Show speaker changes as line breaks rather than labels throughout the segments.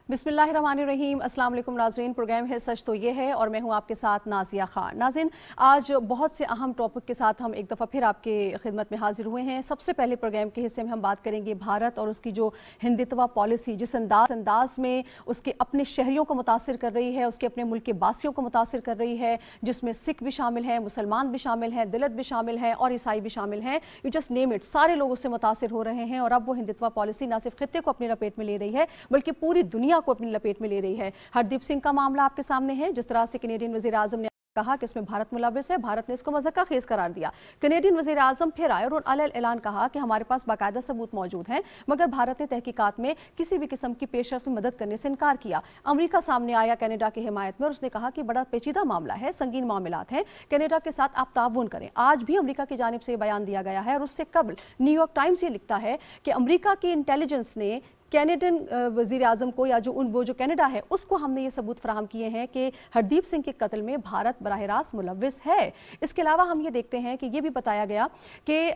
बिस्मिल्लाहिर्रहमानिर्रहीम। अस्सलाम वालेकुम नाज़रीन, प्रोग्राम है सच तो ये है और मैं हूँ आपके साथ नाजिया खान। नाज़रीन, आज बहुत से अहम टॉपिक के साथ हम एक दफ़ा फिर आपके खिदमत में हाजिर हुए हैं। सबसे पहले प्रोग्राम के हिस्से में हम बात करेंगे भारत और उसकी जो हिंदुत्व पॉलिसी जिस अंदाज में उसके अपने शहरियों को मुतासिर कर रही है, उसके अपने मुल्क के बासियों को मुतासिर कर रही है, जिसमें सिख भी शामिल हैं, मुसलमान भी शामिल हैं, दलित भी शामिल हैं और ईसाई भी शामिल हैं। यू जस्ट नेम इट, सारे लोग उससे मुतासिर हो रहे हैं और अब वो हिंदुत्व पॉलिसी न सिर्फ खित्ते को अपनी लपेट में ले रही है बल्कि पूरी दुनिया को अपनी लपेट में ले रही है। हरदीप सिंह का मामला आपके सामने है। जिस तरह से कैनेडियन वज़ीर आज़म ने कहा कि इसमें भारत मुलव्विस है, भारत ने इसको मज़ाक़ खेज करार दिया। कैनेडियन वज़ीर आज़म फिर आए और अलग ऐलान कहा कि हमारे पास बाकायदा सबूत मौजूद हैं, मगर भारत ने तहकीकात में किसी भी किस्म की पेशरफ्त मदद करने से इनकार किया। अमेरिका सामने आया कनाडा की हिमायत में और उसने कहा कि बड़ा पेचीदा मामला है, संगीन मामलात हैं, कनाडा के साथ आप ताउन करें। आज भी अमेरिका की जानिब से बयान दिया गया है और उससे कबल न्यूयॉर्क टाइम्स ये लिखता है कि अमेरिका की इंटेलिजेंस ने कैनेडियन वज़ीर आज़म को या वो जो कनाडा है उसको हमने ये सबूत फराहम किए हैं कि हरदीप सिंह के कत्ल में भारत बराह रास्त मुलव्विस है। इसके अलावा हम ये देखते हैं कि ये भी बताया गया कि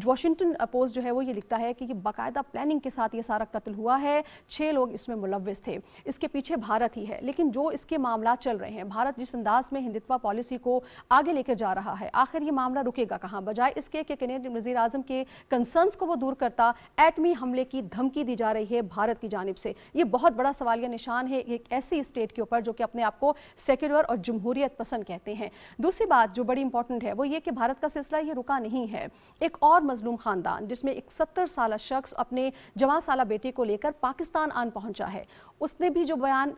वॉशिंगटन पोस्ट जो है वो ये लिखता है कि ये बाकायदा प्लानिंग के साथ ये सारा कत्ल हुआ है, 6 लोग इसमें मुलव्विस थे, इसके पीछे भारत ही है। लेकिन जो इसके मामला चल रहे हैं, भारत जिस अंदाज में हिंदुत्व पॉलिसी को आगे लेकर जा रहा है, आखिर ये मामला रुकेगा कहाँ? बजाय इसके कि कैनेडियन वज़ीर आज़म के कंसर्न्स को वो दूर करता, एटमी हमले की धमकी दी जा रही है भारत की जानिब से। ये बहुत बड़ा सवालिया निशान है एक ऐसी स्टेट के ऊपर जो कि अपने आप को सेक्युलर और जमहूरियत पसंद कहते हैं। दूसरी बात जो बड़ी इंपॉर्टेंट है वो ये कि भारत का सिलसिला ये रुका नहीं है। एक और मजलूम खानदान जिसमें एक 70 साल शख्स अपने जवान साला बेटे को लेकर पाकिस्तान आन पहुंचा है, उसने भी जो बयान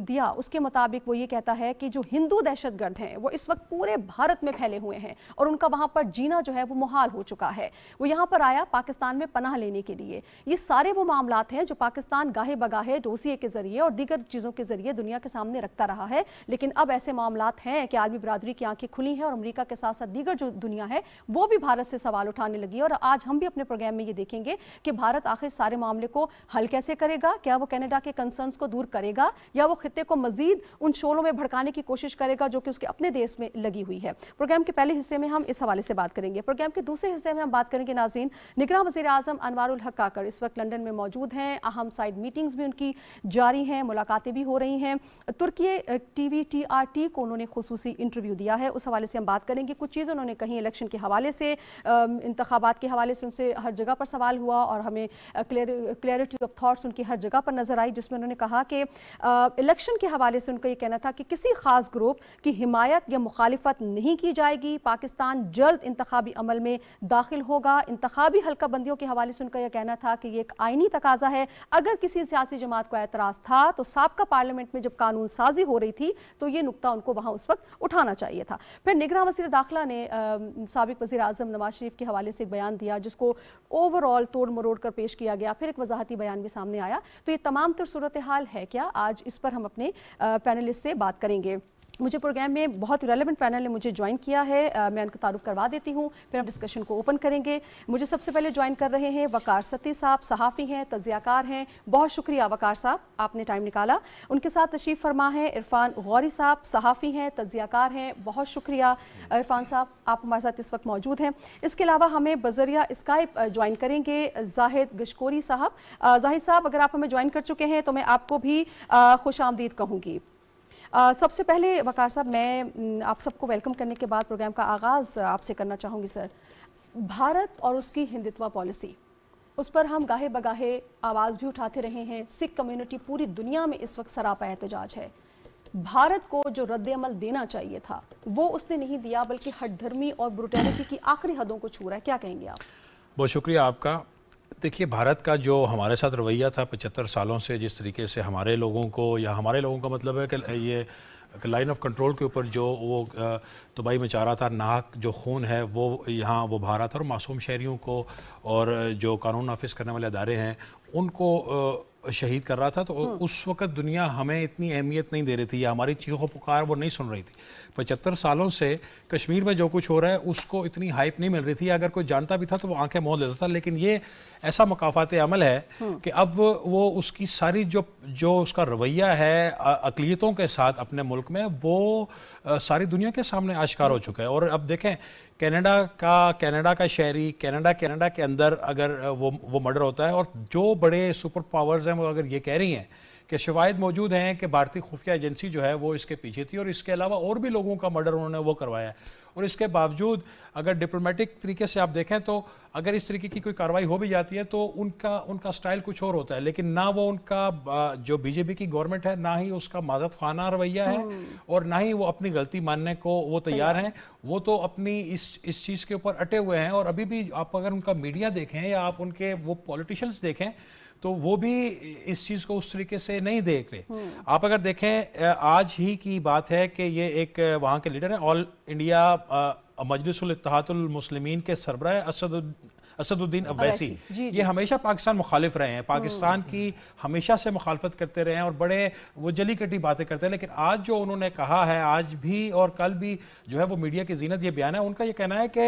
दिया उसके मुताबिक वो ये कहता है कि जो हिंदू दहशतगर्द हैं वो इस वक्त पूरे भारत में फैले हुए हैं और उनका वहां पर जीना जो है वो मुहाल हो चुका है। वो यहाँ पर आया पाकिस्तान में पनाह लेने के लिए। ये सारे वो मामलात हैं जो पाकिस्तान गाहे बगाहे डोसिए के जरिए और दीगर चीज़ों के जरिए दुनिया के सामने रखता रहा है। लेकिन अब ऐसे मामलात हैं कि आलमी बरादरी की आंखें खुली हैं और अमेरिका के साथ साथ दीगर जो दुनिया है वो भी भारत से सवाल उठाने लगी है। और आज हम भी अपने प्रोग्राम में ये देखेंगे कि भारत आखिर सारे मामले को हल कैसे करेगा। क्या वो कनाडा के कंसर्न्स को दूर करेगा या वो खित्ते को मजीद उन शोलों में भड़काने की कोशिश करेगा जो कि उसके अपने देश में लगी हुई है। प्रोग्राम के पहले हिस्से में हम इस हवाले से बात करेंगे। प्रोग्राम के दूसरे हिस्से में हम बात करेंगे नाज़रीन, निगरान वज़ीर आज़म अनवारुल हक काकर इस वक्त लंदन में मौजूद हैं। अहम साइड मीटिंग्स भी उनकी जारी हैं, मुलाकातें भी हो रही हैं। तुर्की टीवी TRT को उन्होंने खुसूसी इंटरव्यू दिया है, उस हवाले से हम बात करेंगे। कुछ चीज़ें उन्होंने कहीं इलेक्शन के हवाले से, इंतखाबात के हवाले से उनसे हर जगह पर सवाल हुआ और हमें क्लैरिटी ऑफ थॉट्स उनकी हर जगह पर नजर आई, जिसमें उन्होंने कहा कि इलेक्शन के हवाले से उनका ये कहना था कि किसी खास ग्रुप की हिमायत या मुखालिफत नहीं की जाएगी, पाकिस्तान जल्द इंतखाबी अमल में दाखिल होगा। इंतखाबी हल्का बंदियों के हवाले से उनका यह कहना था कि ये एक आईनी तकाजा है, अगर किसी सियासी जमात को एतराज़ था तो साबका पार्लियामेंट में जब कानून साजी हो रही थी तो ये नुक्ता उनको वहां उस वक्त उठाना चाहिए था। फिर निगरान वज़ीर दाखिला ने साबिक वज़ीर आज़म नवाज शरीफ के हवाले से एक बयान दिया जिसको ओवरऑल तोड़ मरोड़ कर पेश किया गया। फिर एक वजाहती बयान भी सामने आया। तो ये तमाम तर सूरत हाल है क्या, आज इस पर हम अपने पैनलिस्ट से बात करेंगे। मुझे प्रोग्राम में बहुत रेलेवेंट पैनल ने मुझे ज्वाइन किया है, मैं उनका तारुफ करवा देती हूँ, फिर हम डिस्कशन को ओपन करेंगे। मुझे सबसे पहले ज्वाइन कर रहे हैं वकार सती साहब, सहाफ़ी हैं, तज्ज़ियाकार हैं। बहुत शुक्रिया वकार साहब, आपने टाइम निकाला। उनके साथ तशरीफ़ फरमा है इरफान गौरी साहब, सहाफ़ी हैं, तज्ज़ियाकार हैं। बहुत शुक्रिया इरफान साहब, आप हमारे साथ इस वक्त मौजूद हैं। इसके अलावा हमें बज़रिया स्काइप ज्वाइन करेंगे जाहिद गशकोरी साहब। जाहिद साहब, अगर आप हमें ज्वाइन कर चुके हैं तो मैं आपको भी खुश आमदीद कहूँगी। सबसे पहले वकार साहब, मैं आप सबको वेलकम करने के बाद प्रोग्राम का आगाज़ आपसे करना चाहूँगी। सर, भारत और उसकी हिंदुत्व पॉलिसी, उस पर हम गाहे बगाहे आवाज़ भी उठाते रहे हैं। सिख कम्युनिटी पूरी दुनिया में इस वक्त सरापा एहतजाज है। भारत को जो रद्द-ए-अमल देना चाहिए था वो उसने नहीं दिया, बल्कि हठधर्मी और ब्रुटैलिटी की आखिरी हदों को छू रहा है। क्या कहेंगे आप?
बहुत शुक्रिया आपका। देखिए, भारत का जो हमारे साथ रवैया था 75 सालों से, जिस तरीके से हमारे लोगों को, या हमारे लोगों का मतलब है कि ये लाइन ऑफ कंट्रोल के ऊपर जो वो तबाही मचा रहा था, नाहक जो खून है वो यहाँ वो बहा रहा था और मासूम शहरियों को और जो कानून नाफिज करने वाले अदारे हैं उनको शहीद कर रहा था। तो उस वक़्त दुनिया हमें इतनी अहमियत नहीं दे रही थी या हमारी चीखों पुकार वो नहीं सुन रही थी। 75 सालों से कश्मीर में जो कुछ हो रहा है उसको इतनी हाइप नहीं मिल रही थी। अगर कोई जानता भी था तो वो आंखें मोड़ लेता था। लेकिन ये ऐसा मकाफात अमल है कि अब वो उसकी सारी जो उसका रवैया है अक़लियतों के साथ अपने मुल्क में, वो सारी दुनिया के सामने आश्कार हो चुका है। और अब देखें, कनाडा का शहरी कनाडा के अंदर अगर वो मर्डर होता है और जो बड़े सुपर पावर्स हैं वो अगर ये कह रही हैं कि शवाहिद मौजूद हैं कि भारतीय खुफिया एजेंसी जो है वो इसके पीछे थी और इसके अलावा और भी लोगों का मर्डर उन्होंने वो करवाया है। और इसके बावजूद अगर डिप्लोमेटिक तरीके से आप देखें तो अगर इस तरीके की कोई कार्रवाई हो भी जाती है तो उनका स्टाइल कुछ और होता है, लेकिन ना वो उनका जो बीजेपी की गवर्नमेंट है ना ही उसका माजत खाना रवैया है और ना ही वो अपनी गलती मानने को वो तैयार हैं। वो तो अपनी इस चीज़ के ऊपर अटे हुए हैं और अभी भी आप अगर उनका मीडिया देखें या आप उनके वो पॉलिटिशियंस देखें तो वो भी इस चीज़ को उस तरीके से नहीं देख रहे। आप अगर देखें आज ही की बात है कि ये एक वहाँ के लीडर हैं, ऑल इंडिया मजलिसुल इत्तेहादुल मुस्लिमीन के सरबराह असदुद्दीन अवैसी, ये हमेशा पाकिस्तान मुखालिफ रहे हैं, पाकिस्तान की हमेशा से मुखालफत करते रहे हैं और बड़े वो जली कटी बातें करते हैं। लेकिन आज जो उन्होंने कहा है, आज भी और कल भी जो है वो मीडिया की जीनत ये बयान है, उनका ये कहना है कि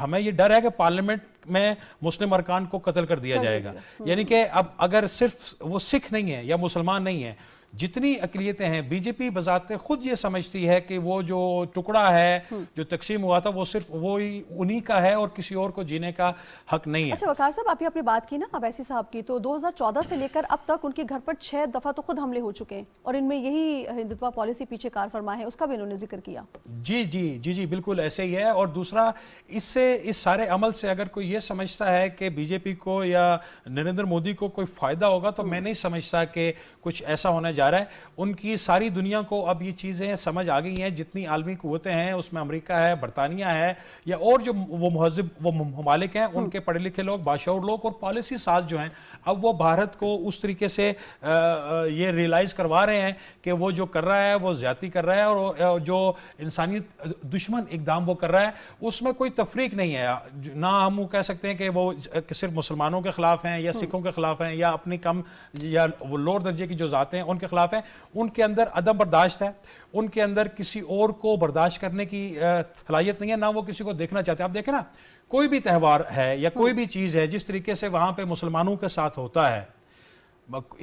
हमें ये डर है कि पार्लियामेंट में मुस्लिम अरकान को कत्ल कर दिया जाएगा। यानी कि अब अगर सिर्फ वो सिख नहीं है या मुसलमान नहीं है, जितनी अकलियतें हैं, बीजेपी बजाते खुद ये समझती है कि वो जो टुकड़ा है जो तकसीम हुआ था वो सिर्फ वो ही उन्हीं का है और किसी और को जीने का हक नहीं है।
अच्छा वकार साहब, आप अपनी बात की ना अवैसी साहब की, तो 2014 से लेकर अब तक उनके घर पर 6 दफा तो खुद हमले हो चुके हैं और इनमें यही हिंदुत्व पॉलिसी पीछे कार फरमा है, उसका भी इन्होंने जिक्र किया।
जी जी जी जी बिल्कुल ऐसे ही है। और दूसरा, इससे इस सारे अमल से अगर कोई ये समझता है कि बीजेपी को या नरेंद्र मोदी को कोई फायदा होगा तो मैं नहीं समझता कि कुछ ऐसा होने जा रहा है। उनकी सारी दुनिया को अब ये चीज़ें समझ आ गई हैं, जितनी आलमी कुव्वतें हैं उसमें अमेरिका है, बरतानिया है या और जो वो महज़िब वो ममालिक हैं, उनके पढ़े लिखे लोग, बाशऊर लोग और पॉलिसी साज जो हैं, अब वो भारत को उस तरीके से ये रियलाइज़ करवा रहे हैं कि वो जो कर रहा है वो ज़्यादती कर रहा है और जो इंसानियत दुश्मन इकदाम वो कर रहा है उसमें कोई तफरीक नहीं है। ना हम वो कह सकते हैं कि वो सिर्फ मुसलमानों के खिलाफ हैं या सिखों के खिलाफ हैं या अपनी कम या वो लोअर दर्जे की जो ज़ातें हैं उनके खिलाफ हैं। उनके अंदर अदम बर्दाश्त है, उनके अंदर किसी और को बर्दाश्त करने की सलाहियत नहीं है, ना वो किसी को देखना चाहते हैं। आप देखें ना, कोई भी त्यौहार है या कोई भी चीज़ है, जिस तरीके से वहां पे मुसलमानों के साथ होता है,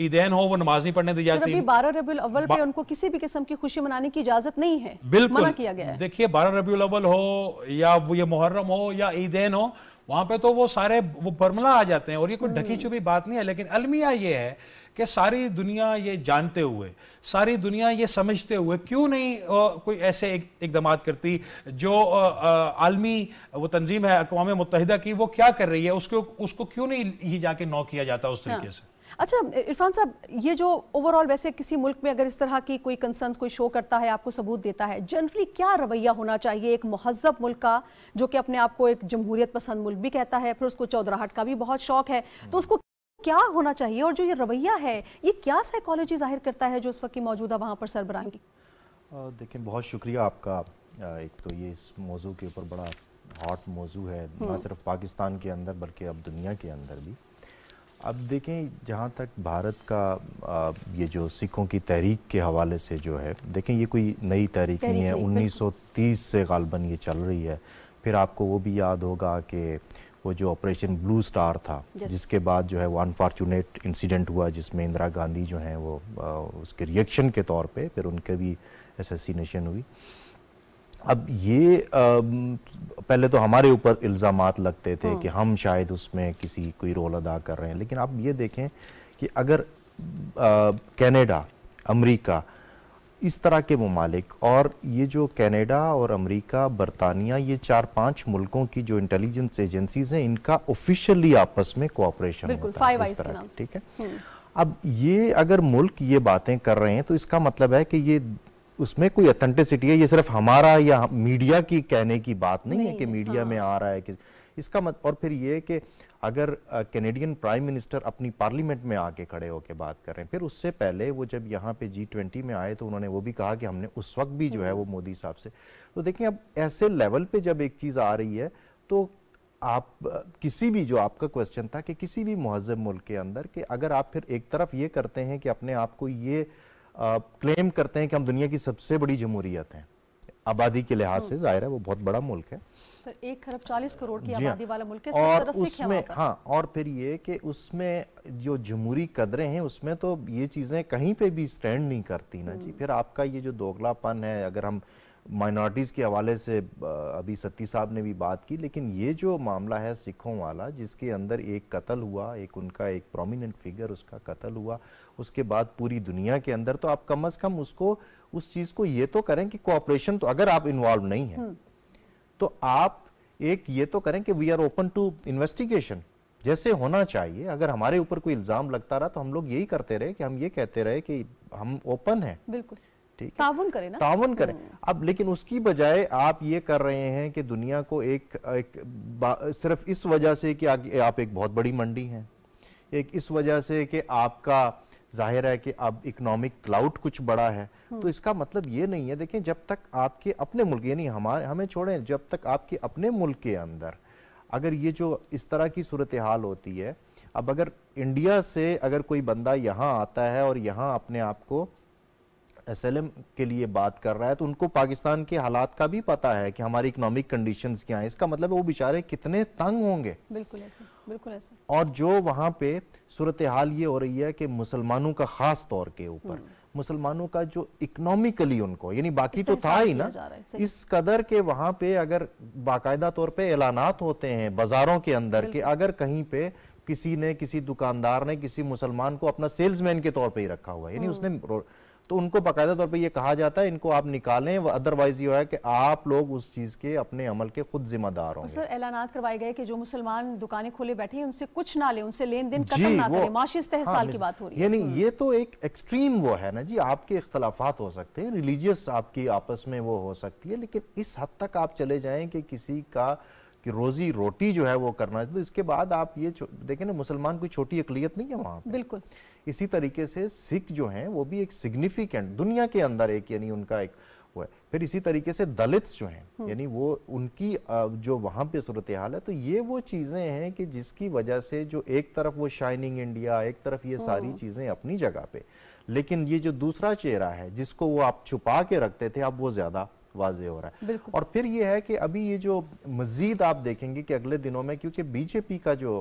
ईदैन हो वो नमाज नहीं पढ़ने दी जाती।
12 रबीउल अव्वल पे उनको किसी भी किस्म की खुशी मनाने की इजाजत नहीं है,
बिल्कुल
मना किया गया है।
देखिए 12 रबीउल अव्वल हो या वो ये मुहर्रम हो या ईदैन हो, वहां पे तो वो सारे वो बरमला आ जाते हैं और ये कोई ढकी छुपी बात नहीं है। लेकिन अलमिया ये है कि सारी दुनिया ये जानते हुए, सारी दुनिया ये समझते हुए क्यों नहीं कोई ऐसे इकदाम करती जो आलमी वो तंजीम है अक़वाम मुत्तहिदा की, वो क्या कर रही है, उसको क्यों नहीं ही जाके नौ किया जाता उस तरीके से।
अच्छा इरफान साहब, ये जो ओवरऑल वैसे किसी मुल्क में अगर इस तरह की कोई कंसर्न्स कोई शो करता है, आपको सबूत देता है, जनरली क्या रवैया होना चाहिए एक महज़ब मुल्क का जो कि अपने आप को एक जमहूरियत पसंद मुल्क भी कहता है, फिर उसको चौधराहट का भी बहुत शौक है, तो उसको क्या होना चाहिए? और जो ये रवैया है ये क्या साइकोलॉजी जाहिर करता है जो इस वक्त की मौजूदा वहाँ पर सरबराही की?
देखिए बहुत शुक्रिया आपका। एक तो ये इस मौजू के ऊपर बड़ा हॉट मौजू है, ना सिर्फ पाकिस्तान के अंदर बल्कि अब दुनिया के अंदर भी। अब देखें, जहाँ तक भारत का ये जो सिखों की तहरीक के हवाले से जो है, देखें ये कोई नई तहरीक नहीं है, 1930 से गालबन ये चल रही है। फिर आपको वो भी याद होगा कि वो जो ऑपरेशन ब्लू स्टार था, जिसके बाद जो है वो अनफॉर्चुनेट इंसिडेंट हुआ जिसमें इंदिरा गांधी जो हैं वो उसके रिएक्शन के तौर पे फिर उनके भी असैसिनेशन हुई। अब ये पहले तो हमारे ऊपर इल्ज़ामात लगते थे कि हम शायद उसमें किसी कोई रोल अदा कर रहे हैं, लेकिन आप ये देखें कि अगर कनाडा, अमेरिका, इस तरह के ममालिक, और ये जो कनाडा और अमेरिका, बरतानिया, ये 4-5 मुल्कों की जो इंटेलिजेंस एजेंसीज हैं, इनका ऑफिशियली आपस में कोऑपरेशन होता है इस तरह, ठीक है। अब ये अगर मुल्क ये बातें कर रहे हैं तो इसका मतलब है कि ये उसमें कोई ऑथेंटिसिटी है, ये सिर्फ हमारा या मीडिया की कहने की बात नहीं है कि मीडिया में आ रहा है कि इसका मत। और फिर ये कि अगर कैनेडियन प्राइम मिनिस्टर अपनी पार्लियामेंट में आके खड़े होकर बात कर रहे हैं, फिर उससे पहले वो जब यहाँ पे G20 में आए तो उन्होंने वो भी कहा कि हमने उस वक्त भी जो है वो मोदी साहब से, तो देखें अब ऐसे लेवल पे जब एक चीज़ आ रही है तो आप किसी भी, जो आपका क्वेश्चन था कि किसी भी मुहज़्ज़ब मुल्क के अंदर कि अगर आप फिर एक तरफ ये करते हैं कि अपने आप को ये क्लेम करते हैं कि हम दुनिया की सबसे बड़ी जमहूरियत हैं, आबादी के लिहाज से जाहिर है वो बहुत बड़ा मुल्क है,
1 खरब 40 करोड़ की आबादी वाला मुल्क है,
और उसमें और फिर ये कि उसमें जो जमहूरी कदरें हैं उसमें तो ये चीज़ें कहीं पे भी स्टैंड नहीं करती ना जी। फिर आपका ये जो दोगलापन है, अगर हम माइनॉरिटीज़ के हवाले से अभी सत्ती साहब ने भी बात की, लेकिन ये जो मामला है सिखों वाला, जिसके अंदर एक कत्ल हुआ, एक उनका एक प्रोमिनेंट फिगर उसका कत्ल हुआ, उसके बाद पूरी दुनिया के अंदर, तो आप कम से कम उसको उस चीज़ को ये तो करें कि कोऑपरेशन, तो अगर आप इन्वॉल्व नहीं हैं तो आप एक ये तो करें कि we are open to investigation, जैसे होना चाहिए। अगर हमारे ऊपर कोई इल्ज़ाम लगता रहा तो हम लोग यही करते रहे कि हम ये कहते रहे कि हम ओपन हैं,
बिल्कुल,
ठीक है,
ताउन करें ना,
ताउन करें। अब लेकिन उसकी बजाय आप ये कर रहे हैं कि दुनिया को सिर्फ इस वजह से कि आप एक बहुत बड़ी मंडी हैं, एक इस वजह से कि आपका जाहिर है कि अब इकोनॉमिक क्लाउड कुछ बड़ा है, तो इसका मतलब ये नहीं है। देखें, जब तक आपके अपने मुल्क, यानी हमें छोड़ें, जब तक आपके अपने मुल्क के अंदर अगर ये जो इस तरह की सूरत हाल होती है, अब अगर इंडिया से अगर कोई बंदा यहाँ आता है और यहाँ अपने आप को एसएलएम के लिए बात कर रहा है, तो उनको पाकिस्तान के हालात का भी पता है कि हमारी इकोनॉमिक कंडीशंस क्या है। इसका मतलब है वो बेचारे कितने तंग होंगे।
बिल्कुल ऐसे, बिल्कुल ऐसे।
और जो वहाँ पे सूरत हाल ये हो रही है कि मुसलमानों का खास तौर के ऊपर, मुसलमानों का जो इकोनॉमिकली उनको, यानी बाकी तो था ही ना, इस कदर के वहाँ पे अगर बाकायदा तौर पे ऐलानात होते हैं बाजारों के अंदर कि अगर कहीं पे किसी ने, किसी दुकानदार ने किसी मुसलमान को अपना सेल्समैन के तौर पे ही रखा हुआ है, यानी उसने, तो उनको बाकायदा तौर पे ये कहा जाता है इनको आप निकालें, अदरवाइज ये है कि आप लोग उस चीज के अपने अमल के खुद जिम्मेदार होंगे।
सर, ऐलानात करवाए गए कि जो मुसलमान दुकानें खोले बैठे हैं उनसे कुछ ना ले, उनसे लेन देन खत्म ना करें, माशी इस्तेहसाल की बात हो रही है।
यानी ये तो एक एक्सट्रीम वो है ना जी, आपके इख्तलाफात हो सकते हैं, रिलीजियस आपकी आपस में वो हो सकती है, लेकिन इस हद तक आप चले जाएं कि किसी का कि रोजी रोटी जो है वो करना, तो इसके बाद आप ये देखें ना, मुसलमान कोई छोटी अकलियत नहीं है वहाँ पे।
बिल्कुल।
इसी तरीके से सिख जो हैं वो भी एक सिग्निफिकेंट दुनिया के अंदर एक, यानी उनका एक वो है। फिर इसी तरीके से दलित्स जो हैं, यानी वो उनकी जो वहाँ पे सूरत हाल है, तो ये वो चीज़ें हैं कि जिसकी वजह से जो एक तरफ वो शाइनिंग इंडिया, एक तरफ ये सारी चीज़ें अपनी जगह पे, लेकिन ये जो दूसरा चेहरा है जिसको वो आप छुपा के रखते थे, अब वो ज़्यादा वाज़े हो रहा है। और फिर ये है कि अभी ये जो मजीद आप देखेंगे कि अगले दिनों में, क्योंकि बीजेपी का जो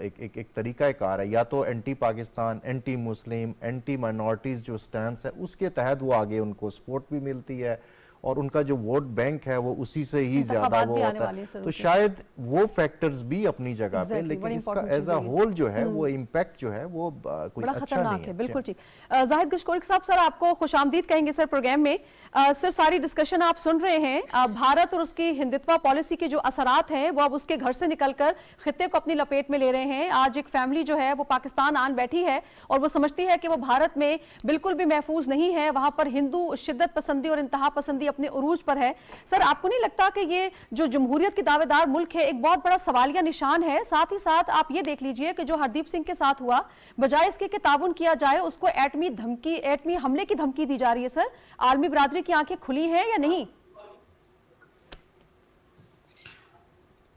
एक तरीक़ाकार है, या तो anti Pakistan, anti Muslim, anti minorities जो स्टैंस है, उसके तहत वो आगे उनको सपोर्ट भी मिलती है और उनका जो वोट बैंक है वो उसी से ही ज्यादा वो होता है, तो शायद वो फैक्टर्स भी अपनी जगह पे, लेकिन इसका एज अ होल जो है वो इम्पैक्ट जो है वो कोई अच्छा नहीं है।
बिल्कुल ठीक। जाहिद गशकोरी साहब, सर आपको खुशामदीद कहेंगे सर प्रोग्राम में। सर, सारी डिस्कशन आप सुन रहे हैं, भारत और उसकी हिंदुत्व पॉलिसी के जो असरात हैं वो अब उसके घर से निकलकर खित्ते को अपनी लपेट में ले रहे हैं। आज एक फैमिली जो है वो पाकिस्तान आन बैठी है और वो समझती है कि वो भारत में बिल्कुल भी महफूज नहीं है, वहां पर हिंदू शिद्दत पसंदी और इंतहा पसंदी अपने उरूज पर है। सर, आपको नहीं लगता कि ये जो जमहूरियत की दावेदार मुल्क है एक बहुत बड़ा सवालिया निशान है? साथ ही साथ आप ये देख लीजिए कि जो हरदीप सिंह के साथ हुआ, बजाय इसके कि ताउन किया जाए, उसको एटमी हमले की धमकी दी जा रही है। सर, आलमी बिरादरी की आंखें खुली हैं या नहीं?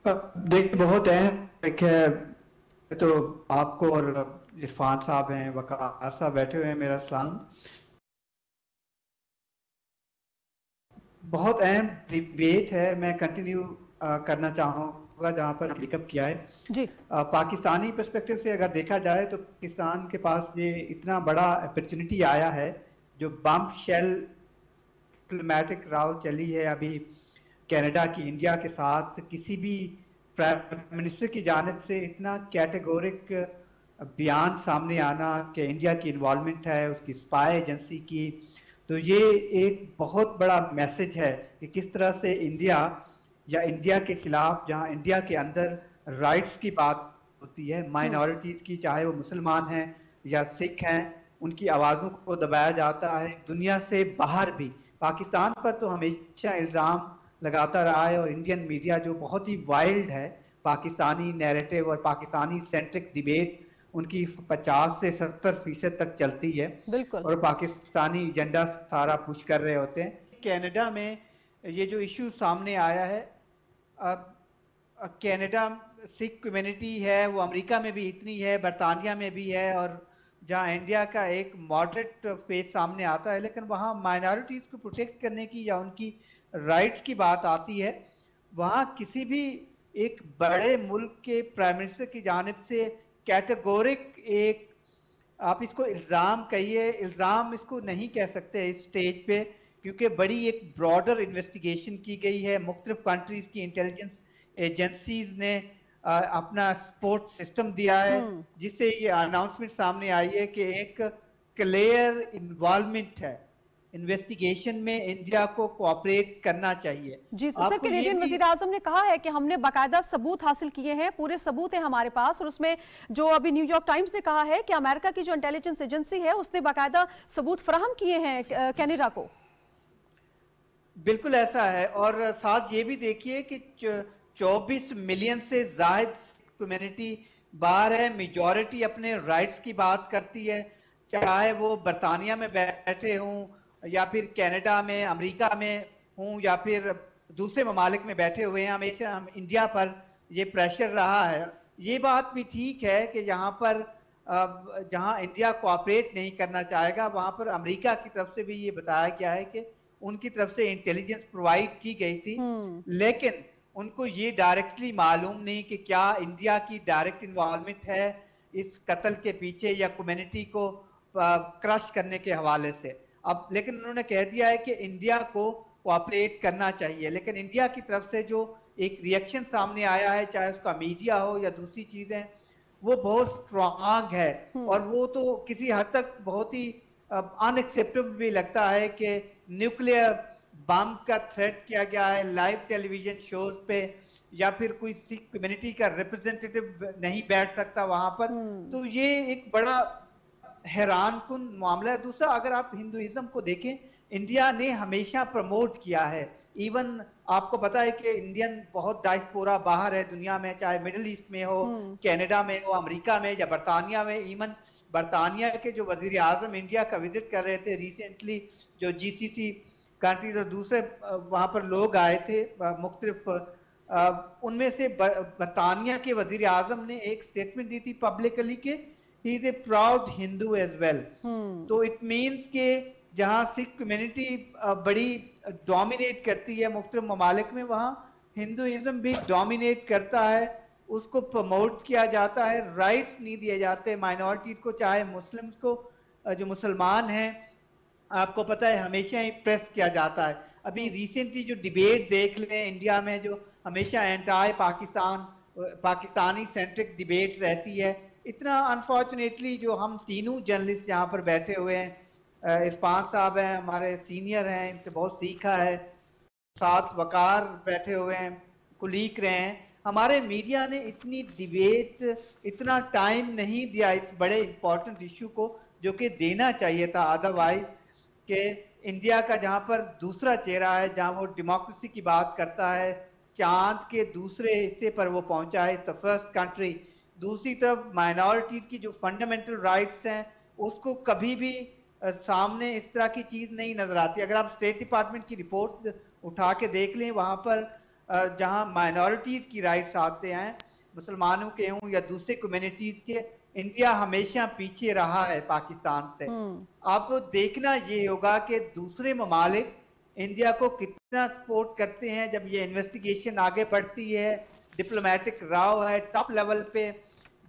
देख, बहुत है तो आपको और इरफान साहब हैं, वकार साहब बैठे हुए हैं, मेरा सलाम। बहुत अहम डिबेट है, मैं कंटिन्यू करना चाहूँगा जहाँ पर पिकअप किया है जी। पाकिस्तानी पर्सपेक्टिव से अगर देखा जाए तो पाकिस्तान के पास ये इतना बड़ा अपॉर्चुनिटी आया है, जो बम शेल डिप्लोमेटिक राव चली है अभी कनाडा की इंडिया के साथ, किसी भी प्राइम मिनिस्टर की जानिब से इतना कैटेगोरिक बयान सामने आना कि इंडिया की इन्वॉल्वमेंट है उसकी स्पाई एजेंसी की, तो ये एक बहुत बड़ा मैसेज है कि किस तरह से इंडिया या इंडिया के खिलाफ, जहां इंडिया के अंदर राइट्स की बात होती है, माइनॉरिटीज़ की, चाहे वो मुसलमान हैं या सिख हैं, उनकी आवाज़ों को दबाया जाता है। दुनिया से बाहर भी पाकिस्तान पर तो हमेशा इल्ज़ाम लगाता रहा है और इंडियन मीडिया जो बहुत ही वाइल्ड है, पाकिस्तानी नैरेटिव और पाकिस्तानी सेंट्रिक डिबेट उनकी 50 से 70% तक चलती है और पाकिस्तानी एजेंडा सारा पुश कर रहे होते हैं। कनाडा में ये जो इशू सामने आया है, अब कनाडा सिख कम्युनिटी है वो अमेरिका में भी इतनी है, बरतानिया में भी है, और जहाँ इंडिया का एक मॉडरेट फेस सामने आता है, लेकिन वहाँ माइनॉरिटीज़ को प्रोटेक्ट करने की या उनकी राइट्स की बात आती है, वहाँ किसी भी एक बड़े मुल्क के प्राइम मिनिस्टर की जानिब से कैटेगोरिक एक, आप इसको इल्ज़ाम कहिए, इल्ज़ाम इसको नहीं कह सकते इस स्टेज पे, क्योंकि बड़ी एक ब्रॉडर इन्वेस्टिगेशन की गई है, मुख्तलिफ कंट्रीज की इंटेलिजेंस एजेंसीज ने अपना सपोर्ट सिस्टम दिया है, जिससे ये अनाउंसमेंट सामने आई है कि एक क्लियर इन्वॉल्वमेंट है इन्वेस्टिगेशन में, इंडिया को कोऑपरेट करना चाहिए।
जी सर, कैनेडियन वजीर आजम ने कहा है कि हमने बाकायदा सबूत हासिल किए हैं, पूरे सबूत हैं हमारे पास, और उसमें जो अभी न्यूयॉर्क टाइम्स ने कहा है कि अमेरिका की जो इंटेलिजेंस एजेंसी है उसने बाकायदा सबूत फराहम किए हैं कनाडा को।
बिल्कुल ऐसा है, और साथ ये भी देखिए कि 24 मिलियन से ज्यादा कम्युनिटी बाहर है, मेजॉरिटी अपने राइट्स की बात करती है, चाहे वो बरतानिया में बैठे हों या फिर कनाडा में, अमेरिका में हूँ या फिर दूसरे ममालिक में बैठे हुए हैं। हमेशा हम इंडिया पर ये प्रेशर रहा है। ये बात भी ठीक है कि यहाँ पर जहाँ इंडिया कोऑपरेट नहीं करना चाहेगा वहाँ पर अमेरिका की तरफ से भी ये बताया गया है कि उनकी तरफ से इंटेलिजेंस प्रोवाइड की गई थी, लेकिन उनको ये डायरेक्टली मालूम नहीं कि क्या इंडिया की डायरेक्ट इन्वॉल्वमेंट है इस कत्ल के पीछे या कम्युनिटी को क्रश करने के हवाले से। अब लेकिन उन्होंने कह दिया है कि इंडिया को कोऑपरेट करना चाहिए, लेकिन इंडिया की तरफ से जो एक रिएक्शन सामने आया है, चाहे उसका मीडिया हो या दूसरी चीजें, वो बहुत स्ट्रांग है और वो तो किसी हद तक बहुत ही अनएक्सेप्टेबल भी लगता है कि न्यूक्लियर बम का थ्रेट किया गया है लाइव टेलीविजन शोज पे, या फिर कोई सिख कम्युनिटी का रिप्रेजेंटेटिव नहीं बैठ सकता वहां पर। तो ये एक बड़ा हैरान कुन मामला है। दूसरा, अगर आप हिंदुइज्म को देखें, इंडिया ने हमेशा प्रमोट किया है, इवन आपको पता है कि इंडियन बहुत डायस्पोरा बाहर है दुनिया में, चाहे मिडिल ईस्ट में हो, कनाडा में हो, अमेरिका में या बरतानिया में। इवन बरतानिया के जो वजीर आजम इंडिया का विजिट कर रहे थे रिसेंटली, जो जीसीसी कंट्रीज और दूसरे वहां पर लोग आए थे मुख्तलिफ, उनमें से बरतानिया के वजीर आजम ने एक स्टेटमेंट दी थी पब्लिकली कि he is a proud Hindu as well। तो इट मीन्स के जहाँ सिख कम्युनिटी बड़ी डोमिनेट करती है मुख्तलिफ ममालिक में, वहाँ हिंदुइज्म भी डोमिनेट करता है, उसको प्रमोट किया जाता है, राइट्स नहीं दिए जाते माइनॉरिटीज को, चाहे मुस्लिम्स को, जो मुसलमान हैं आपको पता है हमेशा ही प्रेस किया जाता है। अभी रिसेंटली जो डिबेट देख लें इंडिया में, जो हमेशा एंटी पाकिस्तानी सेंट्रिक डिबेट रहती है, इतना अनफॉर्चुनेटली जो हम तीनों जर्नलिस्ट यहाँ पर बैठे हुए हैं, इरफान साहब हैं हमारे सीनियर हैं, इनसे बहुत सीखा है, साथ वकार बैठे हुए हैं, कुलीग रहे हैं, हमारे मीडिया ने इतनी डिबेट, इतना टाइम नहीं दिया इस बड़े इंपॉर्टेंट इशू को जो कि देना चाहिए था। अदरवाइज कि इंडिया का जहाँ पर दूसरा चेहरा है, जहाँ वो डेमोक्रेसी की बात करता है, चांद के दूसरे हिस्से पर वो पहुंचा है, द फर्स्ट कंट्री, दूसरी तरफ माइनॉरिटीज की जो फंडामेंटल राइट्स हैं उसको कभी भी सामने इस तरह की चीज नहीं नजर आती। अगर आप स्टेट डिपार्टमेंट की रिपोर्ट्स उठा के देख लें, वहां पर जहां माइनॉरिटीज की राइट्स आते हैं, मुसलमानों के हों या दूसरे कम्युनिटीज के, इंडिया हमेशा पीछे रहा है पाकिस्तान से। अब देखना ये होगा कि दूसरे ममालिक इंडिया को कितना सपोर्ट करते हैं जब ये इन्वेस्टिगेशन आगे बढ़ती है, डिप्लोमेटिक राव है, टॉप लेवल पे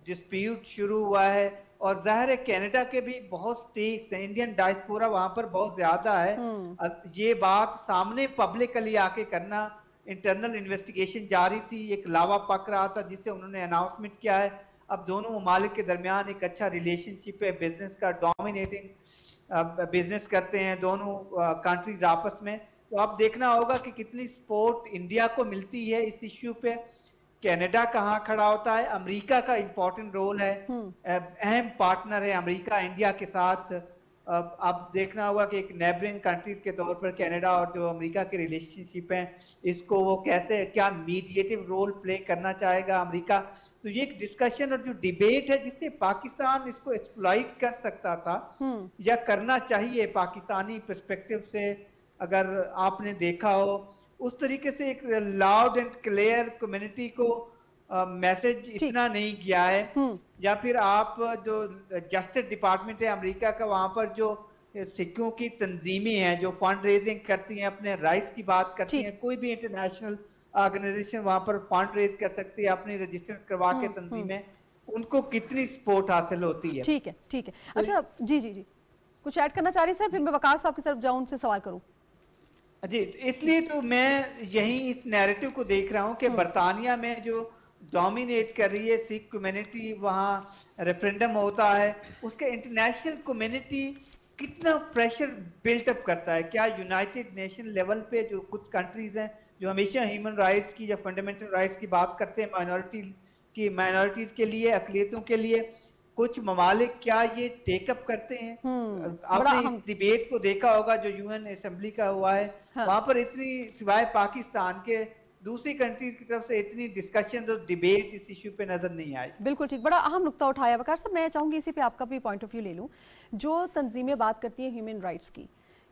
डिस्प्यूट शुरू हुआ है, और जाहिर है कनाडा के भी बहुत स्टेक्स हैं, इंडियन डायस्पोरा वहां पर बहुत ज्यादा है। अब ये बात सामने पब्लिकली आके करना, इंटरनल इन्वेस्टिगेशन जारी थी, एक लावा पक रहा था जिससे उन्होंने अनाउंसमेंट किया है। अब दोनों ममालिक के दरमियान एक अच्छा रिलेशनशिप है, बिजनेस का, डोमिनेटिंग बिजनेस करते हैं दोनों कंट्रीज आपस में। तो अब देखना होगा कि कितनी सपोर्ट इंडिया को मिलती है इस इश्यू पे, कनाडा कहाँ खड़ा होता है, अमेरिका का इंपॉर्टेंट रोल है, अहम पार्टनर है अमेरिका इंडिया के साथ। अब देखना होगा कि एक नेबरिंग कंट्रीज के तौर पर कनाडा और जो अमेरिका के रिलेशनशिप हैं, इसको वो कैसे, क्या मीडिएटिव रोल प्ले करना चाहेगा अमेरिका। तो ये एक डिस्कशन और जो डिबेट है जिससे पाकिस्तान इसको एक्सप्लॉइट कर सकता था या करना चाहिए पाकिस्तानी पर्सपेक्टिव से, अगर आपने देखा हो उस तरीके से एक लाउड एंड क्लियर कम्युनिटी को मैसेज इतना नहीं किया है। या फिर आप जो जस्टिस डिपार्टमेंट है अमेरिका का, वहां पर जो सिखों की तंजीमें हैं जो फंड रेजिंग करती हैं, अपने राइट्स की बात करती हैं, कोई भी इंटरनेशनल ऑर्गेनाइजेशन वहां पर फंड रेज कर सकती है अपनी रजिस्टर करवा के तंजीमें, उनको कितनी सपोर्ट हासिल होती है।
ठीक है, ठीक है। अच्छा जी जी जी, कुछ ऐड करना चाह रही सर, फिर मैं वकार साहब की तरफ जाऊं, उनसे सवाल करूं।
जी, इसलिए तो मैं यही इस नैरेटिव को देख रहा हूं कि बरतानिया में जो डोमिनेट कर रही है सिख कम्युनिटी, वहां रेफरेंडम होता है, उसका इंटरनेशनल कम्युनिटी कितना प्रेशर बिल्टअप करता है। क्या यूनाइटेड नेशन लेवल पे जो कुछ कंट्रीज हैं जो हमेशा ह्यूमन राइट्स की या फंडामेंटल राइट्स की बात करते हैं माइनॉरिटीज के लिए, अकलियतों के लिए, कुछ ममालिक क्या ये टेकअप करते हैं? आपने इस डिबेट को देखा होगा जो यूएन असेंबली का हुआ है। हाँ। वहां पर इतनी, सिवाय पाकिस्तान के, दूसरी कंट्रीज की तरफ से इतनी डिस्कशन और डिबेट इस इश्यू पे नजर नहीं आई।
बिल्कुल ठीक, बड़ा अहम नुक्ता उठाया वकार साहब। मैं चाहूंगी इसी पे आपका भी पॉइंट ऑफ व्यू ले लूं। जो तंजीमें बात करती हैं ह्यूमन राइट्स की,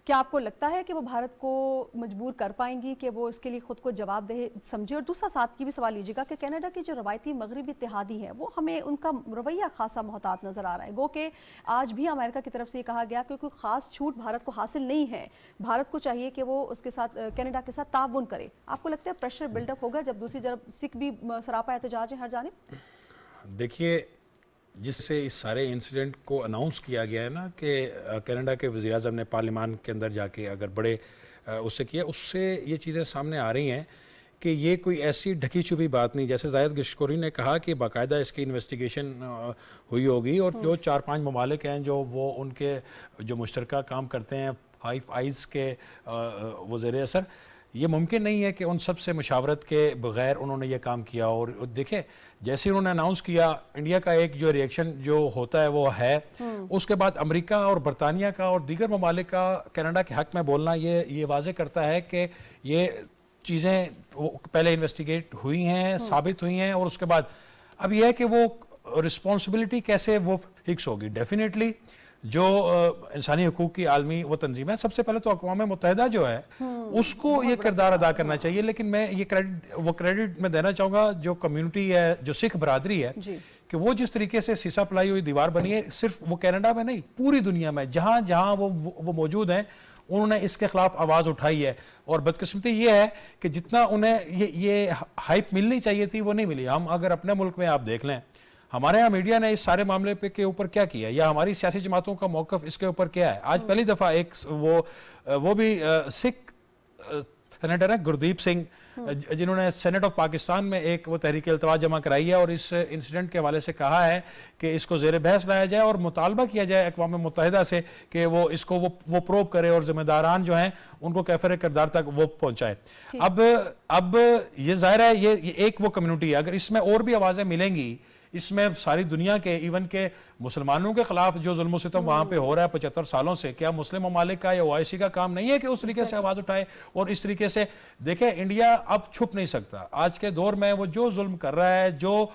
क्या आपको लगता है कि वो भारत को मजबूर कर पाएंगी कि वो इसके लिए खुद को जवाबदेह समझे? और दूसरा साथ की भी सवाल लीजिएगा कि कनाडा की जो रवायती मगरबी इत्तेहादी है वो हमें उनका रवैया खासा मोहतात नजर आ रहा है। गो कि आज भी अमेरिका की तरफ से ये कहा गया कि कोई खास छूट भारत को हासिल नहीं है, भारत को चाहिए कि वो उसके साथ कनाडा के साथ ताउन करे। आपको लगता है प्रेशर बिल्डअप होगा जब दूसरी तरफ सिख भी सरापा एहतजाज है हर जानिब?
देखिए, जिससे इस सारे इंसिडेंट को अनाउंस किया गया है ना कि कनाडा के वज़ीर-ए-आज़म ने पार्लियामान के अंदर जाके अगर बड़े उससे किया, उससे ये चीज़ें सामने आ रही हैं कि ये कोई ऐसी ढकी छुपी बात नहीं। जैसे जायद गिश्कोरी ने कहा कि बाकायदा इसकी इन्वेस्टिगेशन हुई होगी और जो 4-5 ममालिक हैं जो वो उनके जो मुश्तरका काम करते हैं, फाइव आइज़ के वो ज़ेर असर, ये मुमकिन नहीं है कि उन सब से मशावरत के बग़ैर उन्होंने ये काम किया। और देखें, जैसे उन्होंने अनाउंस किया, इंडिया का एक जो रिएक्शन जो होता है वो है, उसके बाद अमेरिका और बरतानिया का और दीगर ममालिक का कनाडा के हक़ में बोलना ये वाज़े करता है कि ये चीज़ें पहले इन्वेस्टिगेट हुई हैं, साबित हुई हैं, और उसके बाद अब यह है कि वो रिस्पॉन्सिबिलिटी कैसे वो फिक्स होगी। डेफिनेटली जो इंसानी हकूक़ की आलमी वो तंजीम है, सबसे पहले तो अक़वाम मुत्तहिदा जो है उसको ये किरदार अदा करना चाहिए। लेकिन मैं ये क्रेडिट मैं देना चाहूँगा जो कम्युनिटी है, जो सिख बरादरी है, कि वो जिस तरीके से सीसा पलाई हुई दीवार बनी है, सिर्फ वो कनाडा में नहीं, पूरी दुनिया में जहाँ जहाँ वो मौजूद हैं, उन्होंने इसके खिलाफ आवाज़ उठाई है। और बदकिस्मती ये है कि जितना उन्हें ये हाइप मिलनी चाहिए थी वो नहीं मिली। हम अगर अपने मुल्क में आप देख लें, हमारे यहाँ मीडिया ने इस सारे मामले पे के ऊपर क्या किया, या हमारी सियासी जमातों का मौक़िफ़ इसके ऊपर क्या है। आज पहली दफ़ा एक वो भी सिख सेनेटर है गुरदीप सिंह, जिन्होंने सेनेट ऑफ पाकिस्तान में एक वो तहरीक इल्तवा जमा कराई है और इस इंसिडेंट के हवाले से कहा है कि इसको ज़ेर बहस लाया जाए और मुतालबा किया जाए अक़वाम मुत्तहिदा से कि वो इसको वो प्रोब करे और जिम्मेदारान जो हैं उनको कैफर किरदार तक वो पहुँचाए। अब ये ज़ाहिर है ये एक वो कम्युनिटी है, अगर इसमें और भी आवाज़ें मिलेंगी, इसमें सारी दुनिया के, इवन के मुसलमानों के खिलाफ जो जुल्म सितम वहाँ पे हो रहा है 75 सालों से, क्या मुस्लिम ममालिक का या ओआईसी का काम नहीं है कि उस तरीके से आवाज़ उठाए और इस तरीके से देखें? इंडिया अब छुप नहीं सकता। आज के दौर में वो जो जुल्म कर रहा है, जो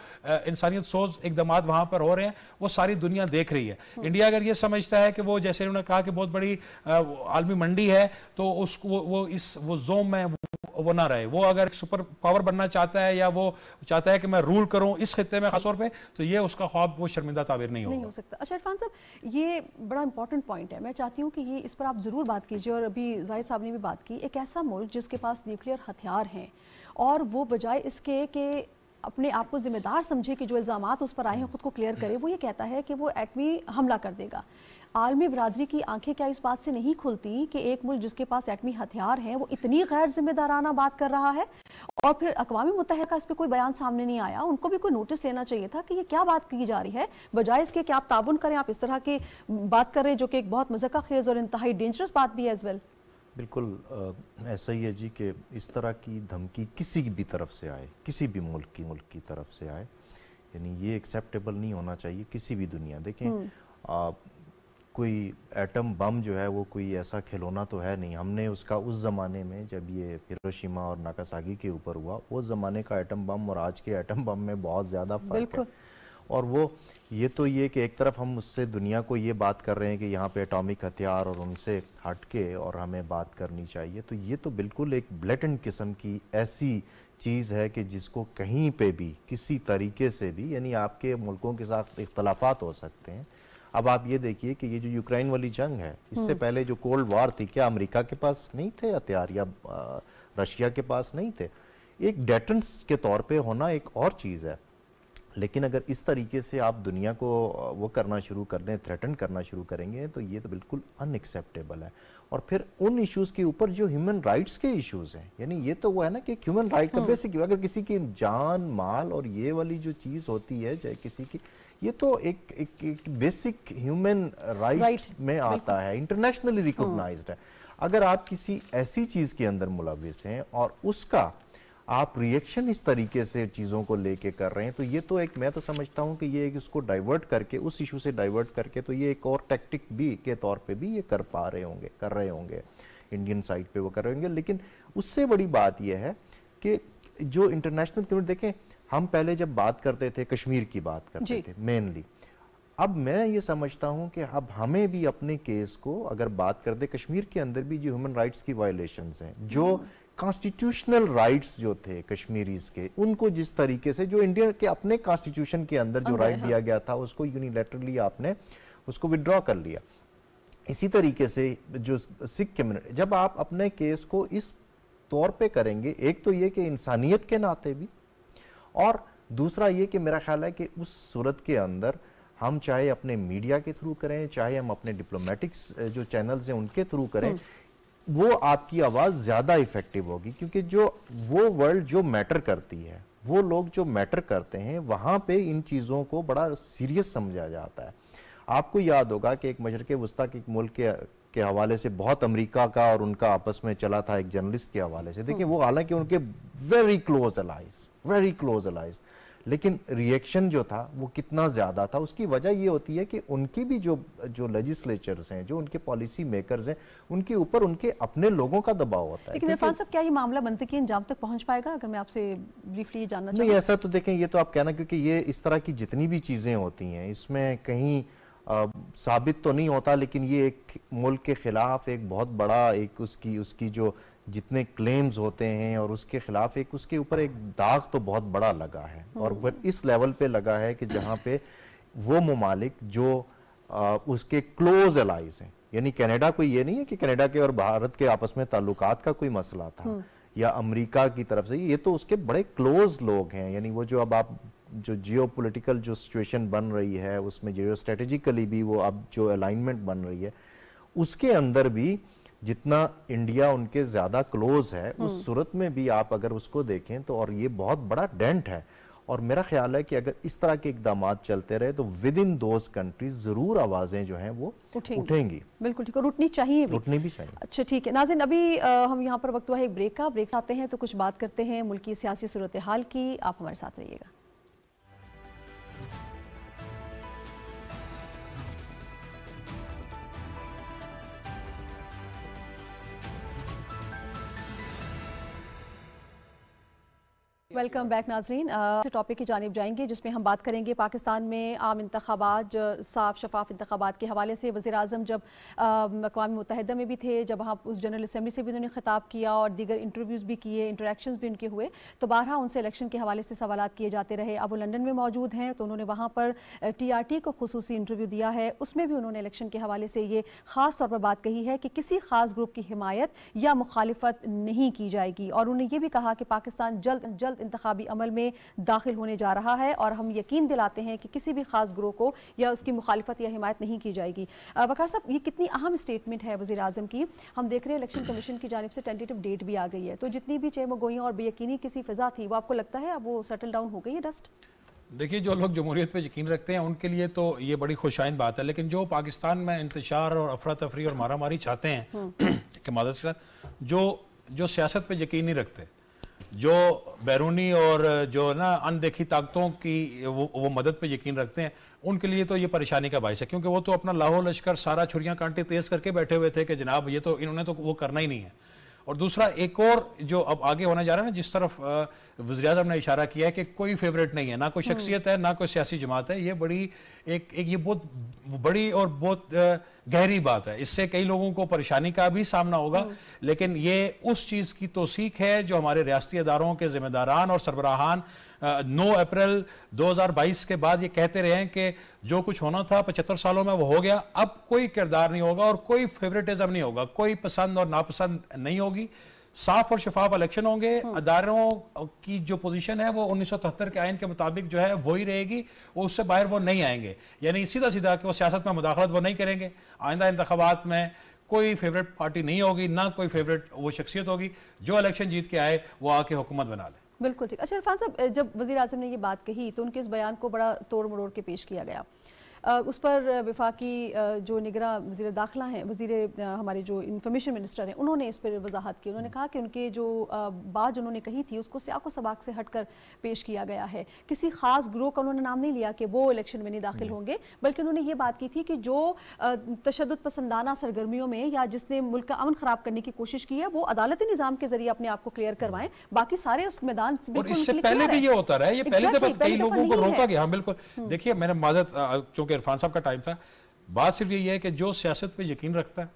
इंसानियत सोज इकदामात वहाँ पर हो रहे हैं, वो सारी दुनिया देख रही है। इंडिया अगर ये समझता है कि वो, जैसे उन्होंने कहा कि बहुत बड़ी आलमी मंडी है, तो उसको वो जोम में वो ना रहे। वो अगर सुपर पावर बनना चाहता है या वो चाहता है कि मैं रूल करूं इस खित्ते में खासतौर पे, तो ये उसका ख्वाब वो शर्मिंदा ताबीर नहीं हो
सकता। अच्छा इरफान साहब, ये बड़ा इंपॉर्टेंट पॉइंट है, मैं चाहती हूँ कि ये इस पर आप ज़रूर बात कीजिए। और अभी जाहिद साहब ने भी बात की, एक ऐसा मुल्क जिसके पास न्यूक्लियर हथियार हैं और वो बजाय इसके कि अपने आप को जिम्मेदार समझे कि जो इल्ज़ामात उस पर आए हैं खुद को क्लियर करे, वो ये कहता है कि वो एटमी हमला कर देगा। आलमी बरादरी की आंखें क्या इस बात से नहीं खुलती कि एक मुल्क जिसके पास एटमी हथियार हैं वो इतनी गैर जिम्मेदाराना बात कर रहा है? और फिर अक़वाम मुत्तहिदा का इस पर कोई बयान सामने नहीं आया, उनको भी कोई नोटिस लेना चाहिए था कि ये क्या बात की जा रही है, बजाय इसके कि आप ताउन करें, आप इस तरह की बात कर रहे हैं जो कि एक बहुत मज़ाक़ा खेज़ और इंतहाई डेंजरस बात भी है एज़ वेल।
बिल्कुल ऐसा ही है जी कि इस तरह की धमकी किसी भी तरफ से आए, किसी भी मुल्क की तरफ से आए, यानी ये एक्सेप्टेबल नहीं होना चाहिए किसी भी दुनिया। देखें, कोई एटम बम जो है वो कोई ऐसा खिलौना तो है नहीं। हमने उसका उस ज़माने में जब ये हिरोशिमा और नागासाकी के ऊपर हुआ, उस ज़माने का एटम बम और आज के एटम बम में बहुत ज़्यादा फ़र्क है। और वो ये कि एक तरफ हम उससे दुनिया को ये बात कर रहे हैं कि यहाँ पे एटॉमिक हथियार और उनसे हट के और हमें बात करनी चाहिए, तो ये तो बिल्कुल एक ब्लेटेंट किस्म की ऐसी चीज़ है कि जिसको कहीं पे भी किसी तरीके से भी, यानी आपके मुल्कों के साथ इख्तलाफात हो सकते हैं। अब आप ये देखिए कि ये जो यूक्रेन वाली जंग है, इससे पहले जो कोल्ड वार थी, क्या अमेरिका के पास नहीं थे हथियार या रशिया के पास नहीं थे? एक डेटरेंस के तौर पे होना एक और चीज़ है, लेकिन अगर इस तरीके से आप दुनिया को वो करना शुरू कर दें, थ्रेटन करना शुरू करेंगे, तो ये तो बिल्कुल अनएक्सेप्टेबल है। और फिर उन इश्यूज़ के ऊपर जो ह्यूमन राइट्स के इश्यूज़ हैं, यानी ये तो वो है ना कि ह्यूमन राइट का बेसिक, अगर किसी की जान माल और ये वाली जो चीज़ होती है चाहे किसी की, ये तो एक बेसिक ह्यूमन राइट में आता है, इंटरनेशनली रिकॉग्नाइज्ड है। अगर आप किसी ऐसी चीज़ के अंदर मुलविस हैं और उसका आप रिएक्शन इस तरीके से चीज़ों को लेके कर रहे हैं, तो ये तो एक, मैं तो समझता हूं कि ये एक इसको डाइवर्ट करके, उस इशू से डाइवर्ट करके, तो ये एक और टैक्टिक भी के तौर पे भी ये कर रहे होंगे इंडियन साइड पे वो कर रहे होंगे। लेकिन उससे बड़ी बात ये है कि जो इंटरनेशनल कम्युनिटी, देखें हम पहले जब बात करते थे कश्मीर की बात करते थे मेनली, अब मैं ये समझता हूं कि अब हमें भी अपने केस को अगर बात करते, कश्मीर के अंदर भी जो ह्यूमन राइट्स की वायलेशंस हैं, जो कॉन्स्टिट्यूशनल राइट्स जो थे कश्मीरीज के, उनको जिस तरीके से जो इंडिया के अपने कॉन्स्टिट्यूशन के अंदर जो राइट दिया गया था उसको यूनिलैटरली आपने उसको विड्रॉ कर लिया। इसी तरीके से जो सिख कम्युनिटी, जब आप अपने केस को इस तौर पे करेंगे, एक तो ये कि इंसानियत के नाते भी, और दूसरा ये कि मेरा ख्याल है कि उस सूरत के अंदर हम चाहे अपने मीडिया के थ्रू करें, चाहे हम अपने डिप्लोमेटिक्स जो चैनल्स हैं उनके थ्रू करें, वो आपकी आवाज़ ज़्यादा इफेक्टिव होगी। क्योंकि जो वो वर्ल्ड जो मैटर करती है, वो लोग जो मैटर करते हैं, वहाँ पे इन चीज़ों को बड़ा सीरियस समझा जाता है। आपको याद होगा कि एक मशरक़ वस्ता के एक मुल्क के हवाले से बहुत अमेरिका का और उनका आपस में चला था, एक जर्नलिस्ट के हवाले से। देखिए वो हालांकि उनके वेरी क्लोज अलाइज, लेकिन रिएक्शन जो था वो कितना ज़्यादा था, उसकी वजह ये होती है कि उनकी भी जो लेजिस्लेचर्स हैं, जो उनके पॉलिसी मेकर्स हैं, उनके ऊपर उनके अपने लोगों का दबाव होता है।
लेकिन इरफान साहब, क्या ये मामला मंतकी अंजाम तक पहुंच पाएगा? अगर मैं आपसे ब्रीफली जानना चाहूँ।
नहीं, ऐसा तो देखें, ये तो आप कहना, क्योंकि ये इस तरह की जितनी भी चीज़ें होती हैं इसमें कहीं साबित तो नहीं होता, लेकिन ये एक मुल्क के खिलाफ एक बहुत बड़ा एक उसकी जो जितने क्लेम्स होते हैं और उसके खिलाफ एक उसके ऊपर एक दाग तो बहुत बड़ा लगा है, और फिर इस लेवल पे लगा है कि जहाँ पे वो ममालिक जो उसके क्लोज अलाइज हैं, यानी कनाडा, कोई ये नहीं है कि कनाडा के और भारत के आपस में ताल्लुकात का कोई मसला था या अमेरिका की तरफ से, ये तो उसके बड़े क्लोज लोग हैं। यानी वो जो अब आप जो जियोपॉलिटिकल जो सिचुएशन बन रही है उसमें जियो स्ट्रेटेजिकली भी वो अब जो अलाइनमेंट बन रही है, उसके अंदर भी जितना इंडिया उनके ज़्यादा क्लोज है, उस सूरत में भी आप अगर उसको देखें तो, और ये बहुत बड़ा डेंट है। और मेरा ख्याल है कि अगर इस तरह के इकदाम चलते रहे तो विद इन दोज कंट्रीज ज़रूर आवाज़ें जो हैं वो उठेंगी।
बिल्कुल ठीक है, उठनी चाहिए भी।
उठनी भी चाहिए।
अच्छा ठीक है नाज़रीन, अभी हम यहाँ पर वक्त हुआ है एक ब्रेक का। ब्रेक आते हैं तो कुछ बात करते हैं मुल्क की सियासी सूरत हाल की। आप हमारे साथ रहिएगा। वेलकम बैक नाजरीन। टॉपिक की जानिब जाएंगे जिसमें हम बात करेंगे पाकिस्तान में आम इंतखाबात, साफ शफाफ इंतखाबात के हवाले से। वज़ीर आज़म जब अक़वाम मुत्तहिदा में भी थे, जब वहाँ उस जनरल असम्बली से भी उन्होंने खिताब किया और दीगर इंटरव्यूज़ भी किए, इंटरेक्शंस भी उनके हुए, तो बारहा उनसे इलेक्शन के हवाले से सवालात किए जाते रहे। अब वो लंदन में मौजूद हैं तो उन्होंने वहाँ पर TRT को खुसूसी इंटरव्यू दिया है। उसमें भी उन्होंने इलेक्शन के हवाले से ये ख़ास तौर पर बात कही है कि किसी ख़ास ग्रुप की हिमायत या मुखालिफत नहीं की जाएगी, और उन्होंने ये भी कहा कि पाकिस्तान जल्द जल्द इंतखाबी अमल में दाखिल होने जा रहा है और हम यकीन दिलाते हैं कि किसी भी खास ग्रोह को या उसकी मुखालिफत या हिमायत नहीं की जाएगी। वकार साहब, ये कितनी अहम स्टेटमेंट है वज़ीर आज़म की। हम देख रहे हैं इलेक्शन कमीशन की जानिब से टेंटेटिव डेट भी आ गई है, तो जितनी भी चेमगोइयाँ और बेयकीनी किसी फिजा थी, वो आपको लगता है अब वो सेटल डाउन हो गई है डस्ट?
देखिए, जो लोग जमहूरियत पे यकीन रखते हैं उनके लिए तो ये बड़ी खुशाइन बात है, लेकिन जो पाकिस्तान में इंतशार और अफरा तफरी और मारा मारी चाहते हैं कि मदद के साथ, जो सियासत पे यकीन नहीं रखते, जो बैरूनी और जो ना अनदेखी ताकतों की वो मदद पे यकीन रखते हैं, उनके लिए तो ये परेशानी का बायस है। क्योंकि वो तो अपना लाहौर लश्कर सारा छुरियां कांटे तेज़ करके बैठे हुए थे कि जनाब ये तो इन्होंने तो वो करना ही नहीं है। और दूसरा एक और जो अब आगे होने जा रहा है ना, जिस तरफ वज़ीर-ए-आज़म ने इशारा किया है कि कोई फेवरेट नहीं है, ना कोई शख्सियत है, ना कोई सियासी जमात है, ये बड़ी ये बहुत बड़ी और बहुत गहरी बात है। इससे कई लोगों को परेशानी का भी सामना होगा, लेकिन ये उस चीज़ की तौसीक है जो हमारे रियासती अदारों के ज़िम्मेदारान और सरबराहान 9 अप्रैल 2022 के बाद ये कहते रहे हैं कि जो कुछ होना था 75 सालों में वो हो गया, अब कोई किरदार नहीं होगा और कोई फेवरेटिज्म नहीं होगा, कोई पसंद और नापसंद नहीं होगी। साफ और शफाफ इलेक्शन होंगे, अदारों की जो पोजीशन है वो 1973 के आइन के मुताबिक जो है वही रहेगी, वो उससे बाहर वो नहीं आएंगे, यानी सीधा सीधा कि वो सियासत में मुदाखलत वो नहीं करेंगे। आइंदा इंतखाबात में कोई फेवरेट पार्टी नहीं होगी, ना कोई फेवरेट वो शख्सियत होगी, जो इलेक्शन जीत के आए वो आके हुकूमत बना ले।
बिल्कुल ठीक। अच्छा इरफान साहब, जब वज़ीर आज़म ने ये बात कही तो उनके इस बयान को बड़ा तोड़ मरोड़ के पेश किया गया। उस पर वफाकी जो निगरां वज़ीर दाखिला हैं, वज़ीर हमारे जो इंफॉर्मेशन मिनिस्टर हैं, उन्होंने इस पर वजाहत की। उन्होंने कहा कि उनके जो बात उन्होंने कही थी उसको सियाको सबाक से हटकर पेश किया गया है। किसी खास ग्रोह का उन्होंने नाम नहीं लिया कि वो इलेक्शन में नहीं दाखिल होंगे, बल्कि उन्होंने ये बात की थी कि जो तशद्दुद पसंदाना सरगर्मियों में या जिसने मुल्क का अमन खराब करने की कोशिश की है वो अदालती निज़ाम के जरिए अपने आप को क्लियर करवाएं, बाकी सारे उस मैदान
और इससे पहले भी ये होता रहा है, ये पहली दफा कई लोगों को रोका गया। बिल्कुल, देखिए मैंने माजरत इरफान साहब का टाइम था, बात सिर्फ यही है कि जो सियासत पे यकीन रखता है,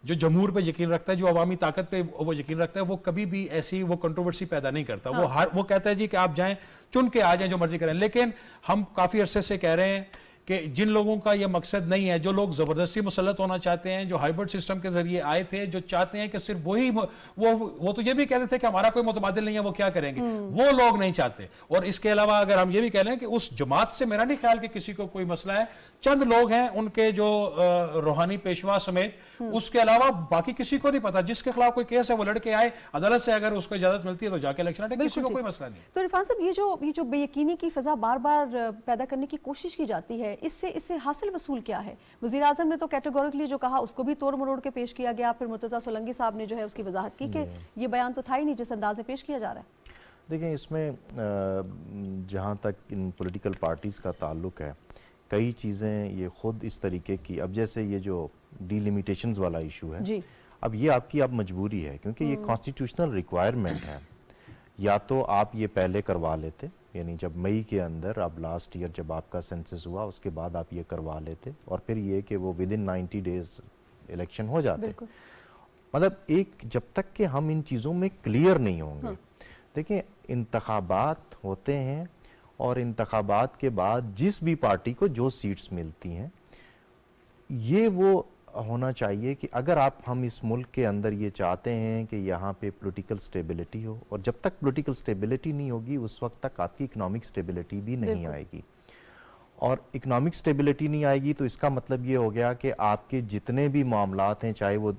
जो जमहूर पे यकीन रखता है, जो अवामी ताकत पे वो यकीन रखता है, वो कभी भी ऐसी वो कंट्रोवर्सी पैदा नहीं करता। हाँ। वो कहता है जी कि आप जाएं, चुन के आ जाएं, जो मर्जी करें। लेकिन हम काफी अरसे से कह रहे हैं कि जिन लोगों का ये मकसद नहीं है, जो लोग जबरदस्ती मुसल्लत होना चाहते हैं, जो हाइब्रिड सिस्टम के जरिए आए थे, जो चाहते हैं कि सिर्फ वही वो तो ये भी कहते थे कि हमारा कोई मुतबादिल नहीं है, वो क्या करेंगे, वो लोग नहीं चाहते। और इसके अलावा अगर हम ये भी कह लें कि उस जमात से मेरा नहीं ख्याल कि किसी को कोई मसला है, चंद लोग हैं उनके जो रूहानी पेशवा समेत, उसके अलावा बाकी किसी को नहीं पता। जिसके खिलाफ कोई केस है वो लड़के आए, अदालत से अगर उसको इजाजत मिलती है तो जाके इलेक्शन लड़े, किसी को कोई मसला नहीं।
तो इरफान साहब, ये जो बेयकीनी की फिजा बार बार पैदा करने की कोशिश की जाती है, इससे हासिल वसूल क्या है? वज़ीर आज़म ने तो कैटेगोरिकली जो कहा उसको भी तोड़ मरोड़ के पेश किया गया, फिर मुर्तज़ा सोलंकी साहब ने जो है उसकी वजाहत की कि ये बयान तो था ही नहीं जिस अंदाज से पेश किया जा रहा है।
देखिए, इसमें जहाँ तक इन पॉलिटिकल पार्टीज़ का ताल्लुक है, कई चीज़ें ये खुद इस तरीके की, अब जैसे ये जो डिलिमिटेशंस वाला इशू है जी। अब ये आपकी अब मजबूरी है, क्योंकि ये कॉन्स्टिट्यूशनल रिक्वायरमेंट है। या तो आप ये पहले करवा लेते, यानी जब मई के अंदर, अब लास्ट ईयर जब आपका सेंसस हुआ उसके बाद आप ये करवा लेते, और फिर ये कि वो विद इन 90 डेज इलेक्शन हो जाते। मतलब एक, जब तक कि हम इन चीज़ों में क्लियर नहीं होंगे, देखिए इंतखाबात होते हैं और इंतखाबात के बाद जिस भी पार्टी को जो सीट्स मिलती हैं, ये वो होना चाहिए कि अगर हम इस मुल्क के अंदर ये चाहते हैं कि यहाँ पे पॉलिटिकल स्टेबिलिटी हो, और जब तक पॉलिटिकल स्टेबिलिटी नहीं होगी उस वक्त तक आपकी इकोनॉमिक स्टेबिलिटी भी नहीं आएगी। और इकोनॉमिक स्टेबिलिटी नहीं आएगी तो इसका मतलब ये हो गया कि आपके जितने भी मामलात हैं, चाहे वो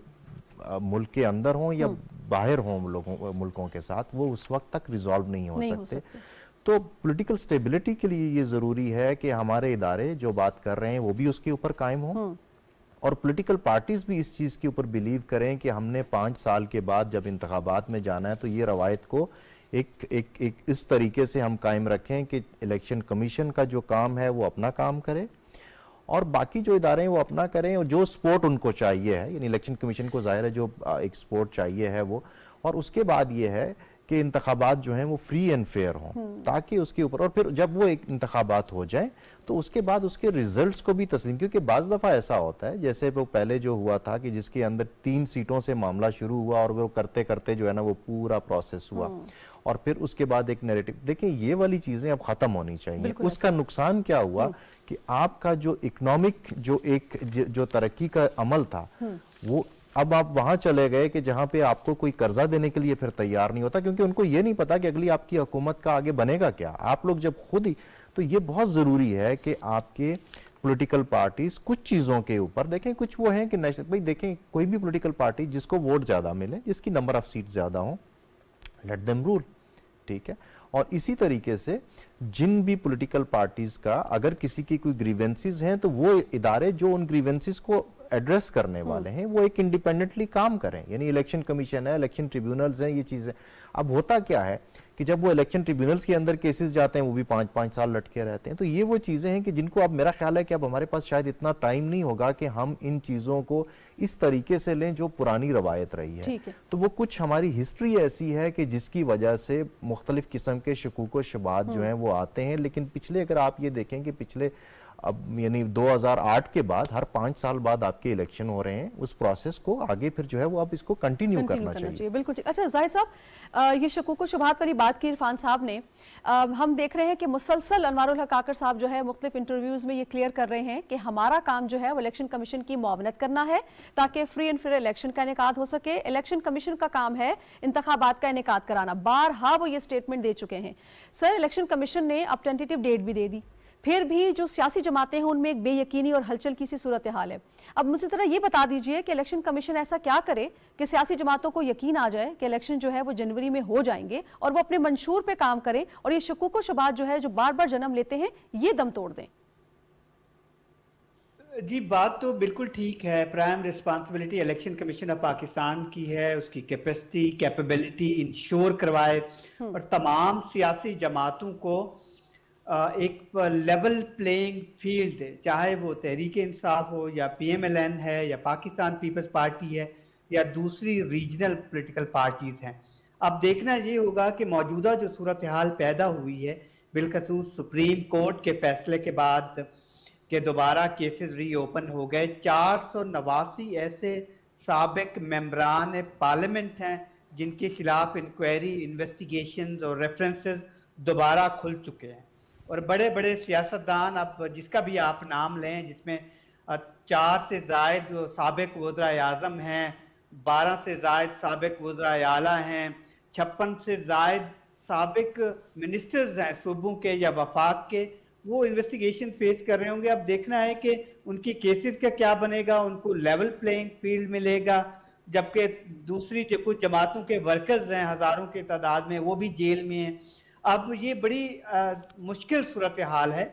मुल्क के अंदर हों या बाहर हों मुल्कों के साथ, वो उस वक्त तक रिजॉल्व नहीं हो सकते। तो पॉलिटिकल स्टेबिलिटी के लिए ये ज़रूरी है कि हमारे इदारे जो बात कर रहे हैं वो भी उसके ऊपर कायम हों, और पॉलिटिकल पार्टीज भी इस चीज़ के ऊपर बिलीव करें कि हमने 5 साल के बाद जब इंतखाबात में जाना है तो ये रवायत को एक इस तरीके से हम कायम रखें कि इलेक्शन कमीशन का जो काम है वो अपना काम करे और बाकी जो इदारे हैं वो अपना करें, और जो सपोर्ट उनको चाहिए है, यानी इलेक्शन कमीशन को जाहिर है जो एक सपोर्ट चाहिए है वो, और उसके बाद ये है कि इंतखाबात जो हैं वो फ्री एंड फेयर हों, ताकि उसके ऊपर, और फिर जब वो एक इंतखाबात हो जाए तो उसके बाद उसके रिजल्ट्स को भी तस्लीम, क्योंकि बाज़ दफ़ा ऐसा होता है जैसे वो पहले जो हुआ था कि जिसके अंदर 3 सीटों से मामला शुरू हुआ और वो करते करते जो है ना वो पूरा प्रोसेस हुआ, और फिर उसके बाद एक नैरेटिव। देखिए, ये वाली चीज़ें अब ख़त्म होनी चाहिए। उसका नुकसान क्या हुआ कि आपका जो इकोनॉमिक जो तरक्की का अमल था वो अब आप वहां चले गए कि जहां पे आपको कोई कर्जा देने के लिए फिर तैयार नहीं होता, क्योंकि उनको ये नहीं पता कि अगली आपकी हुकूमत का आगे बनेगा क्या। आप लोग जब खुद ही, तो ये बहुत जरूरी है कि आपके पॉलिटिकल पार्टीज कुछ चीजों के ऊपर देखें। कुछ वो हैं कि भाई देखें, कोई भी पॉलिटिकल पार्टी जिसको वोट ज्यादा मिले, जिसकी नंबर ऑफ सीट ज्यादा हो, लेट देम रूल, ठीक है। और इसी तरीके से जिन भी पॉलिटिकल पार्टीज का अगर किसी की कोई ग्रीवेंसेस हैं तो वो इदारे जो उन ग्रीवेंसेस को एड्रेस करने वाले हैं वो एक इंडिपेंडेंटली काम करें, यानी इलेक्शन कमीशन है, इलेक्शन ट्रिब्यूनल्स हैं, ये चीजें। अब होता क्या है कि जब वो इलेक्शन ट्रिब्यूनल्स के अंदर केसेस जाते हैं वो भी 5-5 साल लटके रहते हैं। तो ये वो चीजें हैं कि जिनको अब मेरा ख्याल है कि अब हमारे पास शायद इतना टाइम नहीं होगा कि हम इन चीजों को इस तरीके से लें जो पुरानी रवायत रही है। तो वो कुछ हमारी हिस्ट्री ऐसी है कि जिसकी वजह से मुख्तलिफ किस्म के शकूक व शुबात जो हैं वो आते हैं। लेकिन पिछले, अगर आप ये देखें कि पिछले अब यानी 2008 के बाद हर 5 साल बाद आपके इलेक्शन हो रहे हैं, उस प्रोसेस को आगे फिर जो है वो आप इसको कंटिन्यू करना चाहिए।
बिल्कुल ठीक। अच्छा जाहिद साहब, ये शकूक शुबहात वाली बात की इरफान साहब ने, हम देख रहे हैं कि मुसलसल अनवारुल हक काकर साहब जो है मुख्तलिफ इंटरव्यूज में ये क्लियर कर रहे हैं कि हमारा काम जो है वो इलेक्शन कमीशन की मुआवनत करना है ताकि फ्री एंड फेयर इलेक्शन का इनेकाद हो सके। इलेक्शन कमीशन का काम है इंतखाबात का इनेकाद कराना। बारहा वो ये स्टेटमेंट दे चुके हैं। सर, इलेक्शन कमीशन ने अब टेंटेटिव डेट भी दे दी, फिर भी जो सियासी जमातें हैं उनमें एक बेयकीनी और हलचल की सी सूरत हाल है। अब मुझे जरा ये बता दीजिए कि इलेक्शन कमीशन ऐसा क्या करे कि सियासी जमातों को यकीन आ जाए कि इलेक्शन जो है वो जनवरी में हो जाएंगे और वो अपने मंशूर पे काम करें और ये शकूक व शुबहात जो है जो बार बार जन्म लेते हैं ये दम तोड़ दें।
जी, बात तो बिल्कुल ठीक है। Prime responsibility election commission of Pakistan की है, उसकी कैपेसिटी कैपेबिलिटी इंश्योर करवाए और तमाम सियासी जमातों को एक लेवल प्लेइंग फील्ड दे, चाहे वो तहरीक इंसाफ हो या PMLN है या पाकिस्तान पीपल्स पार्टी है या दूसरी रीजनल पॉलिटिकल पार्टीज हैं। अब देखना ये होगा कि मौजूदा जो सूरत हाल पैदा हुई है, बिलखसूस सुप्रीम कोर्ट के फैसले के बाद कि दोबारा केसेस रीओपन हो गए, 489 ऐसे साबिक मेंबरान पार्लियामेंट हैं जिनके खिलाफ इंक्वायरी, इन्वेस्टिगेशंस और रेफरेंसेस दोबारा खुल चुके हैं और बड़े बड़े सियासतदान, अब जिसका भी आप नाम लें, जिसमें 4 से जायद साबिक वज़रा आज़म हैं, 12 से जायद साबिक वज़रा आला हैं, 56 से जायद साबिक मिनिस्टर्स हैं सूबों के या वफाक के, वो इन्वेस्टिगेशन फेस कर रहे होंगे। अब देखना है कि उनकी केसेस का क्या बनेगा, उनको लेवल प्लेइंग फील्ड मिलेगा, जबकि दूसरी जो कुछ जमातों के वर्कर्स हैं हज़ारों की तादाद में, वो भी जेल में हैं। अब ये बड़ी मुश्किल सूरत हाल है।